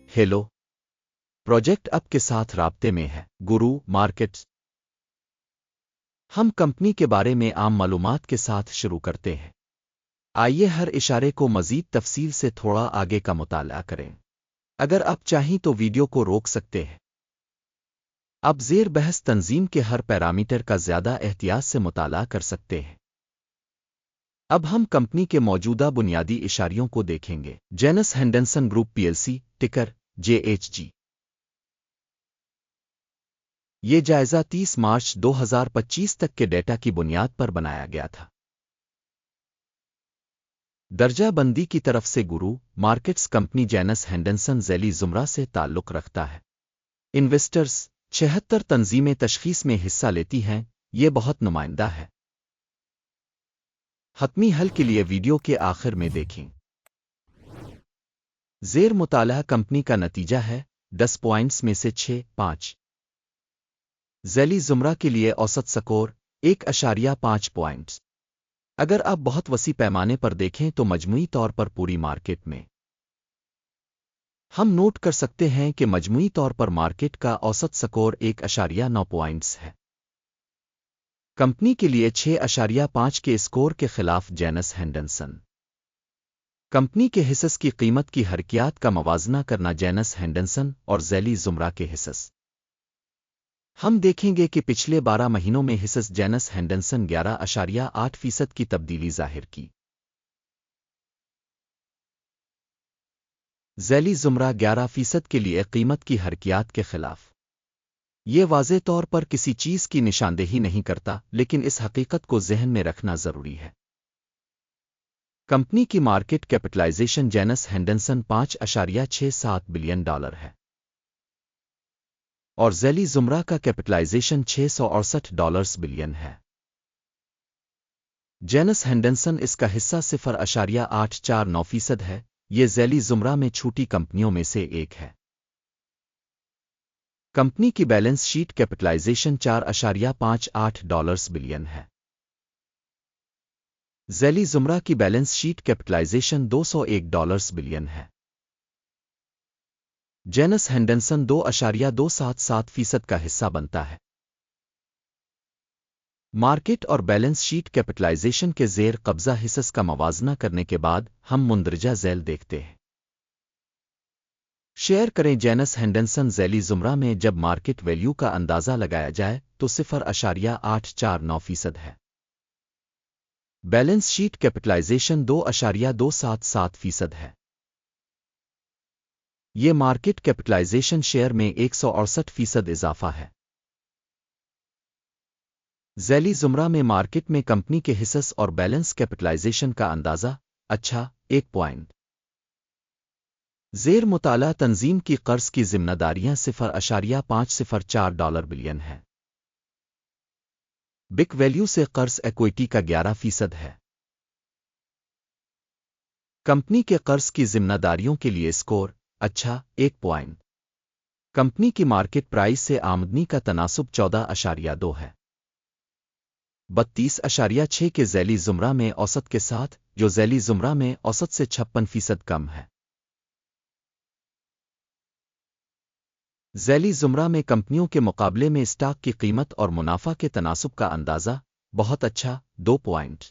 Hello project up के साथ राब्ते में है गुरु मार्केट्स। हम कंपनी के बारे में आम मालूमात के साथ शुरू करते हैं। आइए हर इशारे को मजीद तफसील से थोड़ा आगे का मुताला करें। अगर आप चाहें तो वीडियो को रोक सकते हैं। आप ज़ेर बहस तंजीम के हर पैरामीटर का ज़्यादा एहतियात से मुताला कर सकते हैं। अब हम कंपनी के मौजूदा बुनियादी इशारियों को देखेंगे। जेनस हेंडरसन ग्रुप पीएलसी, टिकर JHG। ये जायजा 30 मार्च 2025 तक के डेटा की बुनियाद पर बनाया गया था। दर्जा बंदी की तरफ से गुरु मार्केट्स कंपनी जेनस हेंडरसन ज़ैली ज़ुमरा से ताल्लुक़ रखता है। इन्वेस्टर्स 76 तंजीमें तशख़ीस में हिस्सा लेती हैं। ये बहुत नुमाइंदा है। हतमी हल के लिए वीडियो के आखिर में देखें। ज़ेर मुताला कंपनी का नतीजा है 10 पॉइंट्स में से 6.5। ज़ैली ज़ुमरा के लिए औसत स्कोर 1.5 पॉइंट्स। अगर आप बहुत वसी पैमाने पर देखें तो मजमूई तौर पर पूरी मार्केट में हम नोट कर सकते हैं कि मजमूई तौर पर मार्केट का औसत स्कोर 1.9 पॉइंट्स है। कंपनी के लिए 6.5 के स्कोर के खिलाफ जेनस हेंडरसन कंपनी के हिस्स की कीमत की हरकियात का मवाजना करना जेनस हेंडरसन और ज़ैली ज़ुमरा के हिस्स। हम देखेंगे कि पिछले 12 महीनों में हिस्स जेनस हेंडरसन 11.8% की तब्दीली जाहिर की। ज़ैली ज़ुमरा 11% के लिए कीमत की हरकियात के खिलाफ। ये वाज़े तौर पर किसी चीज़ की निशानदेही नहीं करता, लेकिन इस हकीकत को ज़हन में रखना ज़रूरी है। कंपनी की market capitalization Janus Henderson $5.67 billion है और ज़ैली ज़ुमरा का कैपिटलाइजेशन $668 बिलियन है। जेनस हेंडरसन इसका हिस्सा 0.849% है। ये ज़ैली ज़ुमरा में छोटी कंपनियों में से एक है। कंपनी की बैलेंस शीट कैपिटलाइजेशन $4.58 बिलियन है। ज़ैली ज़ुमरा की बैलेंस शीट कैपिटलाइजेशन $201 बिलियन है। जेनस हेंडरसन 2.277% का हिस्सा बनता है। मार्केट और बैलेंस शीट कैपिटलाइजेशन के ज़ेर कब्ज़ा हिस्स का मवाजना करने के बाद हम मुंदरजा झैल देखते हैं। शेयर करें जेनस हेंडरसन ज़ैली ज़ुमरा में जब मार्केट वैल्यू का अंदाज़ा लगाया जाए तो 0.849% है। बैलेंस शीट कैपिटलाइजेशन 2.277% है। ये मार्केट कैपिटलाइजेशन शेयर में 168% इजाफा है। ज़ैली ज़ुमरा में मार्केट में कंपनी के हिस्स और बैलेंस कैपिटलाइजेशन का अंदाज़ा 1 पॉइंट। ज़ेर मुताला तंजीम की कर्ज की जिम्मेदारियां $0.504 बिलियन है। बिक वैल्यू से कर्ज इक्विटी का 11% है। कंपनी के कर्ज की जिम्मेदारियों के लिए स्कोर 1 पॉइंट। कंपनी की मार्केट प्राइस से आमदनी का तनासुब 14.2 है। 32.6 के ज़ैली ज़ुमरा में औसत के साथ, जो ज़ैली ज़ुमरा में औसत से 56% कम है। ज़ैली ज़ुमरा में कंपनियों के मुकाबले में स्टॉक की कीमत और मुनाफा के तनासुब का अंदाज़ा बहुत अच्छा 2 पॉइंट।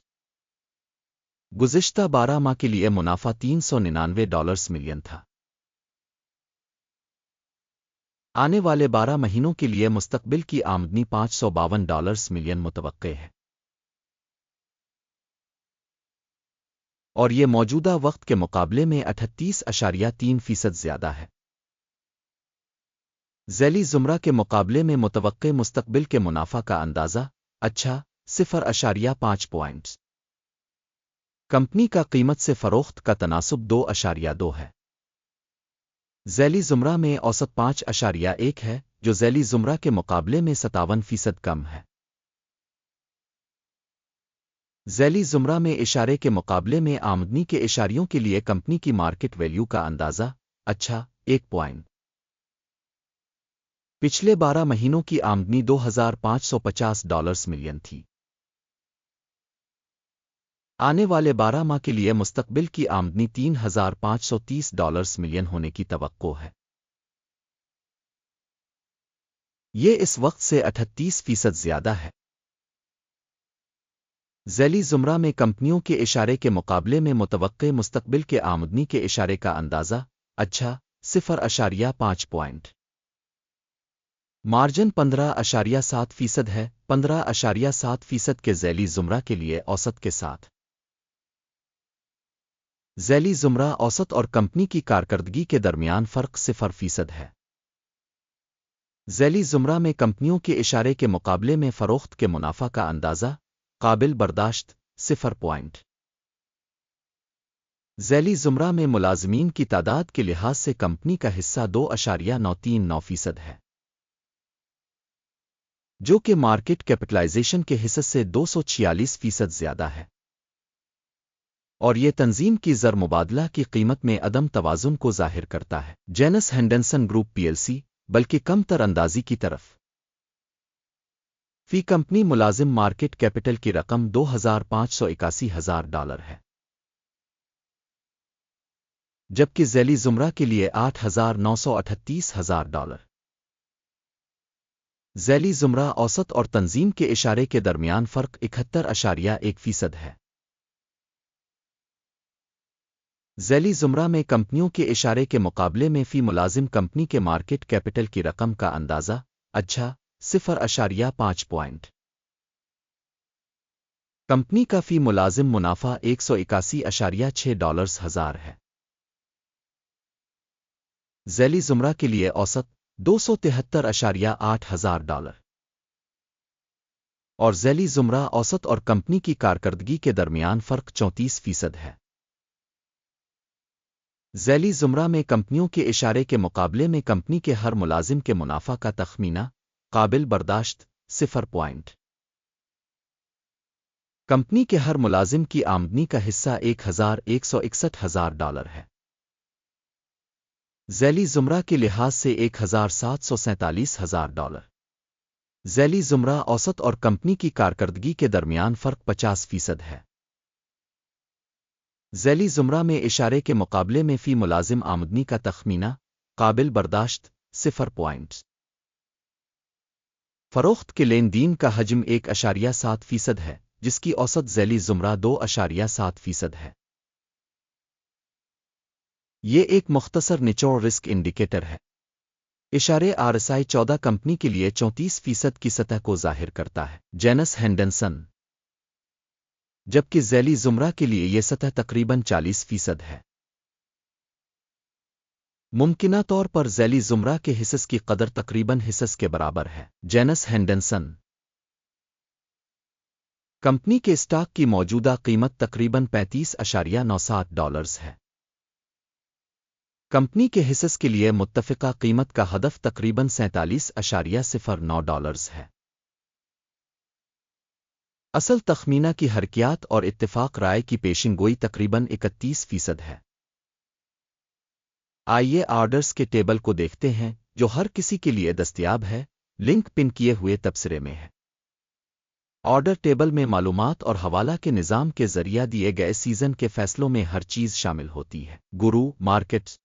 गुज़िश्ता 12 माह के लिए मुनाफा $399 मिलियन था। आने वाले 12 महीनों के लिए मुस्तकबिल की आमदनी $552 मिलियन मुतवक्के है और ये मौजूदा वक्त के मुकाबले में 38.3% ज़्यादा है। ज़ैली ज़ुमरा के मुकाबले में मुतवक्के मुस्तकबिल के मुनाफा का अंदाज़ा 0.5 पॉइंट्स। कंपनी का कीमत से फ़रोख्त का तनासुब 2.2 है। ज़ैली ज़ुमरा में औसत 5.1 है, जो ज़ैली ज़ुमरा के मुकाबले में 57% कम है। ज़ैली ज़ुमरा में इशारे के मुकाबले में आमदनी के इशारियों के लिए कंपनी की मार्केट वैल्यू का अंदाज़ा 1 पॉइंट। पिछले 12 महीनों की आमदनी $2,550 मिलियन थी। आने वाले 12 माह के लिए मुस्तकबिल की आमदनी $3,530 मिलियन होने की तवक्को है। یہ اس وقت سے 38% زیادہ ہے۔ ذیلی زمرہ میں کمپنیوں کے اشارے کے مقابلے میں متوقع مستقبل کے آمدنی کے اشارے کا اندازہ، اچھا، 0.5 پوائنٹ۔ مارجن 15.7% ہے، 15.7% کے ذیلی زمرہ کے لیے اوسط کے ساتھ۔ ذیلی زمرہ اوسط اور کمپنی کی کارکردگی کے درمیان فرق 0% ہے۔ ذیلی زمرہ میں کمپنیوں کے اشارے کے مقابلے میں فروخت کے منافع کا اندازہ، قابل برداشت، 0 پوائنٹ۔ ذیلی زمرہ میں ملازمین کی تعداد کے لحاظ سے کمپنی کا حصہ 2.939% ہے، جو کہ مارکیٹ کیپٹلائزیشن کے حصے سے 246% زیادہ ہے، اور یہ تنظیم کی زر مبادلہ کی قیمت میں عدم توازن کو ظاہر کرتا ہے۔ جینس ہینڈنسن گروپ PLC، بلکہ کم تر اندازی کی طرف۔ فی کمپنی ملازم مارکیٹ کیپٹل کی رقم $2,581,000 ہے، جبکہ ذیلی زمرہ کے لیے $8,938,000۔ ذیلی زمرہ اوسط اور تنظیم کے اشارے کے درمیان فرق 71.1% ہے۔ ذیلی زمرہ میں کمپنیوں کے اشارے کے مقابلے میں فی ملازم کمپنی کے مارکیٹ کیپٹل کی رقم کا اندازہ، اچھا، 0.5 پوائنٹ۔ کمپنی کا فی ملازم منافع $181.6 ہے۔ ذیلی زمرہ کے لیے اوسط $273.8 اور ذیلی زمرہ اوسط اور کمپنی کی کارکردگی کے درمیان فرق 34% ہے۔ ذیلی زمرہ میں کمپنیوں کے اشارے کے مقابلے میں کمپنی کے ہر ملازم کے منافع کا تخمینہ، قابل برداشت، 0 پوائنٹ۔ کمپنی کے ہر ملازم کی آمدنی کا حصہ $1,161,000 ہے۔ ذیلی زمرہ کے لحاظ سے $1,747,000۔ ذیلی زمرہ اوسط اور کمپنی کی کارکردگی کے درمیان فرق 50% ہے۔ ذیلی زمرہ میں اشارے کے مقابلے میں فی ملازم آمدنی کا تخمینہ، قابل برداشت، 0 پوائنٹ۔ فروخت کے لین دین کا حجم 1.7% ہے، جس کی اوسط ذیلی زمرہ 2.7% ہے۔ یہ ایک مختصر نچوڑ رسک انڈیکیٹر ہے۔ اشارے RSI 14 کمپنی کے لیے 34% کی سطح کو ظاہر کرتا ہے، جینس ہینڈنسن، جبکہ ذیلی زمرہ کے لیے یہ سطح تقریباً 40% ہے۔ ممکنہ طور پر ذیلی زمرہ کے حصص کی قدر تقریباً حصص کے برابر ہے، جینس ہینڈنسن۔ کمپنی کے اسٹاک کی موجودہ قیمت تقریباً $35.97 ہے۔ کمپنی کے حصص کے لیے متفقہ قیمت کا ہدف تقریباً $47.09 ہے۔ اصل تخمینہ کی حرکیات اور اتفاق رائے کی پیشن گوئی تقریباً 31% ہے۔ آئیے آرڈرز کے ٹیبل کو دیکھتے ہیں، جو ہر کسی کے لیے دستیاب ہے، لنک پن کیے ہوئے تبصرے میں ہے۔ آرڈر ٹیبل میں معلومات اور حوالہ کے نظام کے ذریعہ دیے گئے سیزن کے فیصلوں میں ہر چیز شامل ہوتی ہے۔ گرو مارکیٹس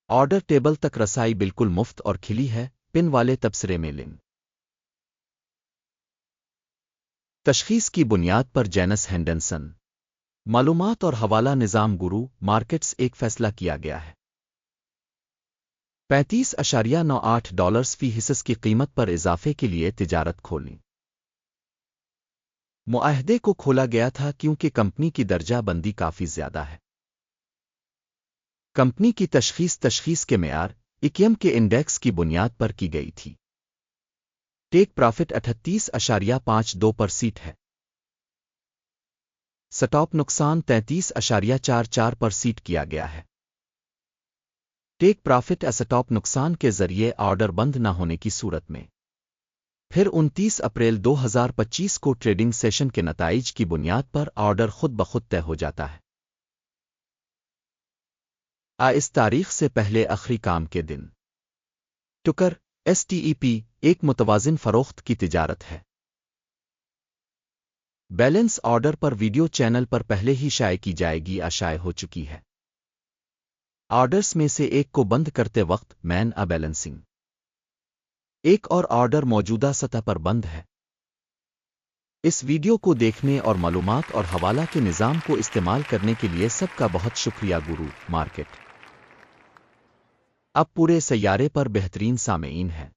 آرڈر ٹیبل تک رسائی بالکل مفت اور کھلی ہے، پن والے تبصرے میں لنک۔ تشخیص کی بنیاد پر جینس ہینڈنسن معلومات اور حوالہ نظام گرو مارکیٹس ایک فیصلہ کیا گیا ہے۔ $35.98 فی حصص کی قیمت پر اضافے کے لیے تجارت کھولیں۔ معاہدے کو کھولا گیا تھا کیونکہ کمپنی کی درجہ بندی کافی زیادہ ہے۔ کمپنی کی تشخیص کے معیار اکیم کے انڈیکس کی بنیاد پر کی گئی تھی۔ ٹیک پرافٹ 38.52% ہے۔ سٹاپ نقصان 33.44% کیا گیا ہے۔ ٹیک پرافٹ اسٹاپ نقصان کے ذریعے آرڈر بند نہ ہونے کی صورت میں پھر 29 اپریل 2025 کو ٹریڈنگ سیشن کے نتائج کی بنیاد پر آرڈر خود بخود طے ہو جاتا ہے۔ اس تاریخ سے پہلے آخری کام کے دن ٹکر STEP ایک متوازن فروخت کی تجارت ہے۔ بیلنس آرڈر پر ویڈیو چینل پر پہلے ہی شائع کی جائے گی یا شائع ہو چکی ہے۔ آرڈرز میں سے ایک کو بند کرتے وقت مین بیلنسنگ ایک اور آرڈر موجودہ سطح پر بند ہے۔ اس ویڈیو کو دیکھنے اور معلومات اور حوالہ کے نظام کو استعمال کرنے کے لیے سب کا بہت شکریہ۔ گرو مارکیٹ اب پورے سیارے پر بہترین سامعین ہیں۔